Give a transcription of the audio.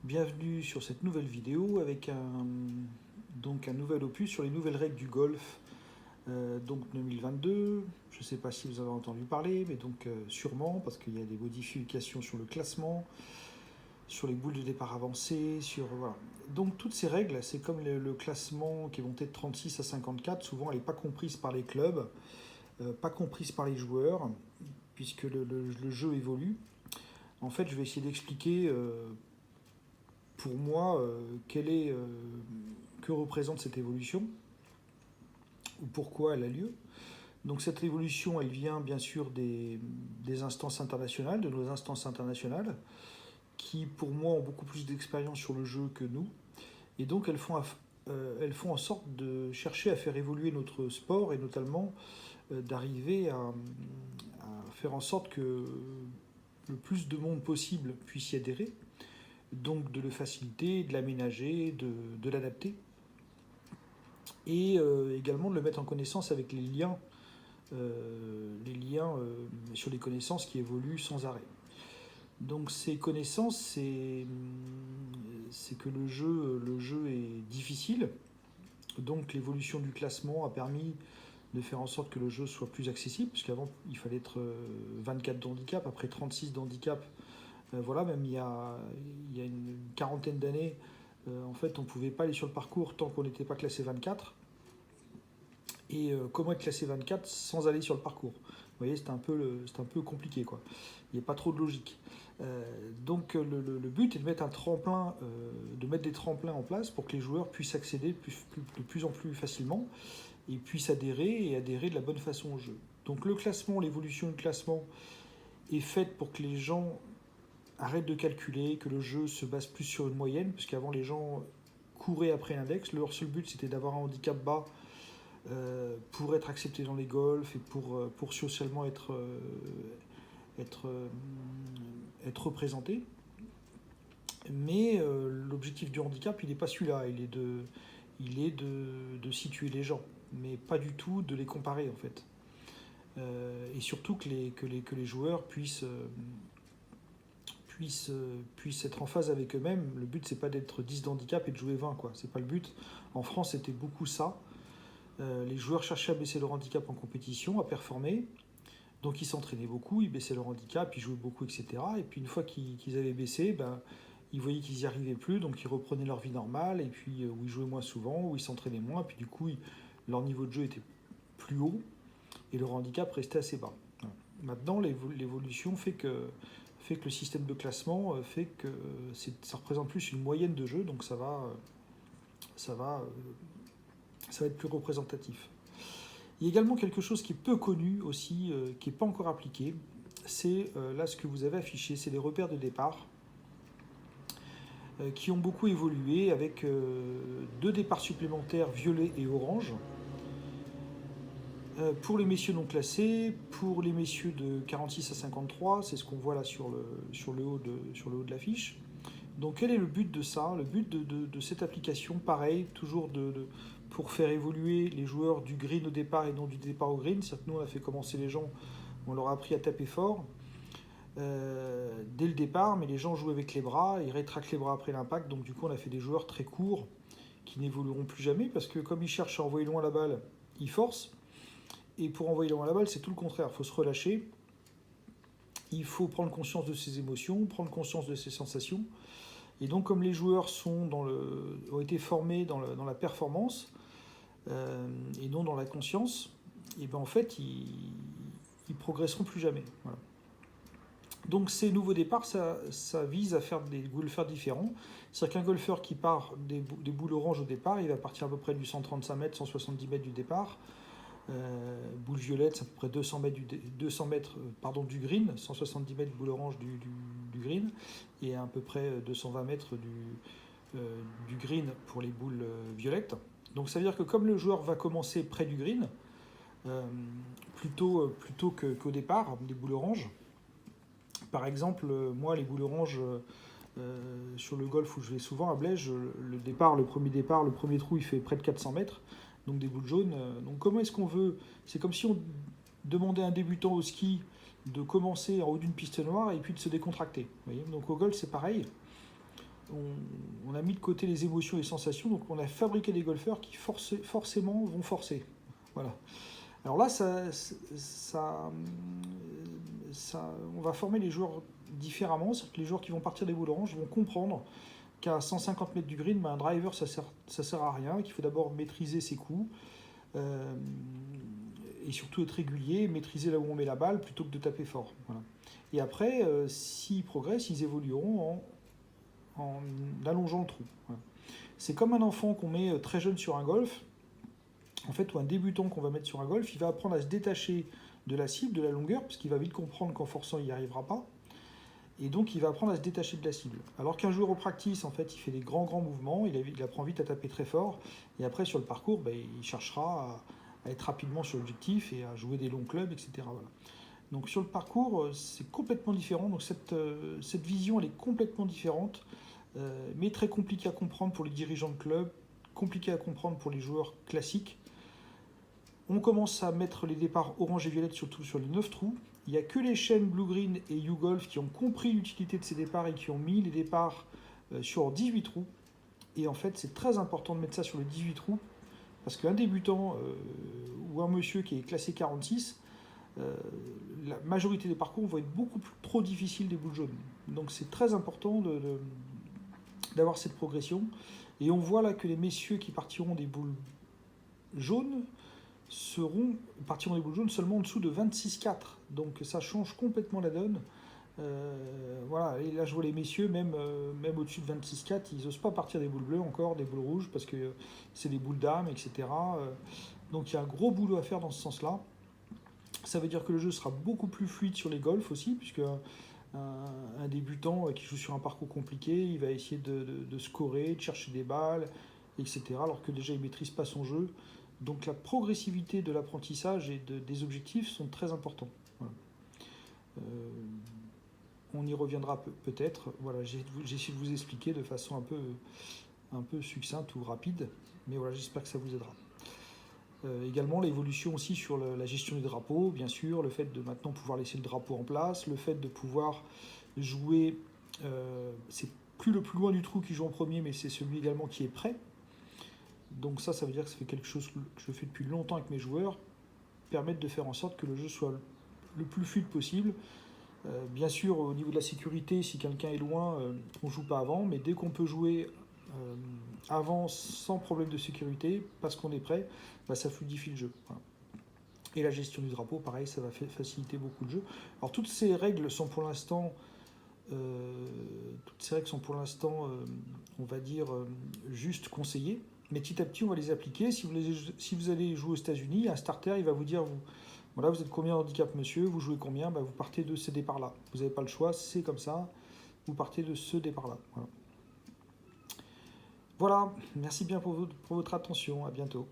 Bienvenue sur cette nouvelle vidéo avec un nouvel opus sur les nouvelles règles du golf 2022. Je ne sais pas si vous avez entendu parler, mais sûrement parce qu'il y a des modifications sur le classement, sur les boules de départ avancées, voilà. Donc toutes ces règles, c'est comme le classement qui est monté de 36 à 54, souvent elle n'est pas comprise par les clubs, pas comprise par les joueurs, puisque le jeu évolue. En fait, je vais essayer d'expliquer pour moi, que représente cette évolution ou pourquoi elle a lieu. Donc cette évolution, elle vient bien sûr des instances internationales, de nos instances internationales, qui pour moi ont beaucoup plus d'expérience sur le jeu que nous. Et donc elles font en sorte de chercher à faire évoluer notre sport et notamment d'arriver à faire en sorte que le plus de monde possible puisse y adhérer, donc de le faciliter, de l'aménager, de l'adapter, et également de le mettre en connaissance avec les liens sur les connaissances qui évoluent sans arrêt. Donc ces connaissances, c'est que le jeu est difficile, donc l'évolution du classement a permis de faire en sorte que le jeu soit plus accessible, parce qu'avant il fallait être 24 de handicap, après 36 de handicap. Voilà, même il y a une quarantaine d'années, en fait, on ne pouvait pas aller sur le parcours tant qu'on n'était pas classé 24. Et comment être classé 24 sans aller sur le parcours? Vous voyez, c'est un peu compliqué, quoi. Il n'y a pas trop de logique. Le but est de mettre de mettre des tremplins en place pour que les joueurs puissent accéder de plus en plus facilement et puissent adhérer de la bonne façon au jeu. Donc le classement, l'évolution du classement est faite pour que les gens arrête de calculer, que le jeu se base plus sur une moyenne, parce qu'avant les gens couraient après l'index. Leur seul but c'était d'avoir un handicap bas pour être accepté dans les golfs et pour socialement être, représenté. Mais l'objectif du handicap, il n'est pas celui-là, il est de situer les gens, mais pas du tout de les comparer en fait. Et surtout que les joueurs puissent être en phase avec eux-mêmes. Le but, c'est pas d'être 10 d'handicap et de jouer 20, quoi. C'est pas le but. En France, c'était beaucoup ça. Les joueurs cherchaient à baisser leur handicap en compétition, à performer. Donc ils s'entraînaient beaucoup, ils baissaient leur handicap, ils jouaient beaucoup, etc. Et puis une fois qu'ils avaient baissé, ils voyaient qu'ils n'y arrivaient plus, donc ils reprenaient leur vie normale, et puis où ils jouaient moins souvent, où ils s'entraînaient moins, et puis du coup, leur niveau de jeu était plus haut, et leur handicap restait assez bas. Voilà. Maintenant, l'évolution fait que le système de classement fait que ça représente plus une moyenne de jeu, donc ça va, ça va être plus représentatif. Il y a également quelque chose qui est peu connu aussi, qui n'est pas encore appliqué. C'est là ce que vous avez affiché, c'est les repères de départ qui ont beaucoup évolué avec 2 départs supplémentaires violet et orange. Pour les messieurs non classés, pour les messieurs de 46 à 53, c'est ce qu'on voit là sur le haut de l'affiche. Donc quel est le but de ça? Le but de cette application, pareil, toujours pour faire évoluer les joueurs du green au départ et non du départ au green. C'est-à-dire que nous, on a fait commencer les gens, on leur a appris à taper fort dès le départ, mais les gens jouent avec les bras, ils rétractent les bras après l'impact, donc du coup on a fait des joueurs très courts qui n'évolueront plus jamais, parce que comme ils cherchent à envoyer loin la balle, ils forcent, et pour envoyer loin la balle, c'est tout le contraire, il faut se relâcher, il faut prendre conscience de ses émotions, prendre conscience de ses sensations. Et donc, comme les joueurs ont été formés dans la performance et non dans la conscience, et ben en fait, ils progresseront plus jamais. Voilà. Donc, ces nouveaux départs, ça vise à faire des golfeurs différents. C'est-à-dire qu'un golfeur qui part des boules oranges au départ, il va partir à peu près du 135 mètres, 170 mètres du départ. Boule violette, c'est à peu près 200 mètres du green, 170 mètres boule orange du green, et à peu près 220 mètres du green pour les boules violettes. Donc ça veut dire que comme le joueur va commencer près du green, plutôt qu'au départ, des boules oranges, par exemple, moi les boules oranges, sur le golf où je vais souvent à Blaise, le premier trou il fait près de 400 mètres, donc des boules jaunes. Donc comment est-ce qu'on veut? C'est comme si on demandait à un débutant au ski de commencer en haut d'une piste noire et puis de se décontracter. Vous voyez, donc au golf c'est pareil. on a mis de côté les émotions et les sensations, donc on a fabriqué des golfeurs qui forcément vont forcer. Voilà. Alors là, on va former les joueurs différemment, c'est-à-dire que les joueurs qui vont partir des boules oranges vont comprendre qu'à 150 mètres du green, un driver, ça sert à rien, qu'il faut d'abord maîtriser ses coups, et surtout être régulier, maîtriser là où on met la balle, plutôt que de taper fort. Voilà. Et après, s'ils progressent, ils évolueront en allongeant le trou. Voilà. C'est comme un enfant qu'on met très jeune sur un golf, en fait, ou un débutant qu'on va mettre sur un golf, il va apprendre à se détacher de la cible, de la longueur, parce qu'il va vite comprendre qu'en forçant, il n'y arrivera pas. Et donc, il va apprendre à se détacher de la cible. Alors qu'un joueur au practice, en fait, il fait des grands mouvements, il apprend vite à taper très fort, et après, sur le parcours, il cherchera à être rapidement sur l'objectif et à jouer des longs clubs, etc. Voilà. Donc, sur le parcours, c'est complètement différent. Donc, cette vision, elle est complètement différente, mais très compliquée à comprendre pour les dirigeants de club, compliquée à comprendre pour les joueurs classiques. On commence à mettre les départs orange et violette surtout sur les 9 trous. Il n'y a que les chaînes Blue Green et YouGolf qui ont compris l'utilité de ces départs et qui ont mis les départs sur 18 trous. Et en fait, c'est très important de mettre ça sur les 18 trous parce qu'un débutant ou un monsieur qui est classé 46, la majorité des parcours vont être beaucoup trop difficiles des boules jaunes. Donc c'est très important d'avoir cette progression. Et on voit là que les messieurs qui partiront des boules jaunes partiront des boules jaunes seulement en dessous de 26,4. Donc ça change complètement la donne. Voilà, et là je vois les messieurs, même au-dessus de 26,4, ils n'osent pas partir des boules bleues encore, des boules rouges, parce que c'est des boules dames, etc. Donc il y a un gros boulot à faire dans ce sens-là. Ça veut dire que le jeu sera beaucoup plus fluide sur les golfs aussi, puisque un débutant qui joue sur un parcours compliqué, il va essayer de scorer, de chercher des balles, etc. Alors que déjà il ne maîtrise pas son jeu. Donc la progressivité de l'apprentissage et des objectifs sont très importants. Voilà. On y reviendra peut-être. Voilà, j'ai essayé de vous expliquer de façon un peu succincte ou rapide, mais voilà, j'espère que ça vous aidera. Également l'évolution aussi sur la gestion des drapeaux, bien sûr, le fait de maintenant pouvoir laisser le drapeau en place, le fait de pouvoir jouer, c'est plus le plus loin du trou qui joue en premier, mais c'est celui également qui est prêt. Donc ça veut dire que ça fait quelque chose que je fais depuis longtemps avec mes joueurs, permettre de faire en sorte que le jeu soit le plus fluide possible. Bien sûr, au niveau de la sécurité, si quelqu'un est loin, on ne joue pas avant, mais dès qu'on peut jouer avant sans problème de sécurité, parce qu'on est prêt, ça fluidifie le jeu. Voilà. Et la gestion du drapeau, pareil, ça va faciliter beaucoup le jeu. Alors toutes ces règles sont pour l'instant, on va dire, juste conseillées. Mais petit à petit, on va les appliquer. Si vous allez jouer aux États-Unis, un starter, il va vous dire, voilà, vous êtes combien de handicap, monsieur, vous jouez combien, vous partez de ce départ-là. Vous n'avez pas le choix, c'est comme ça, vous partez de ce départ-là. Voilà, merci bien pour votre attention, à bientôt.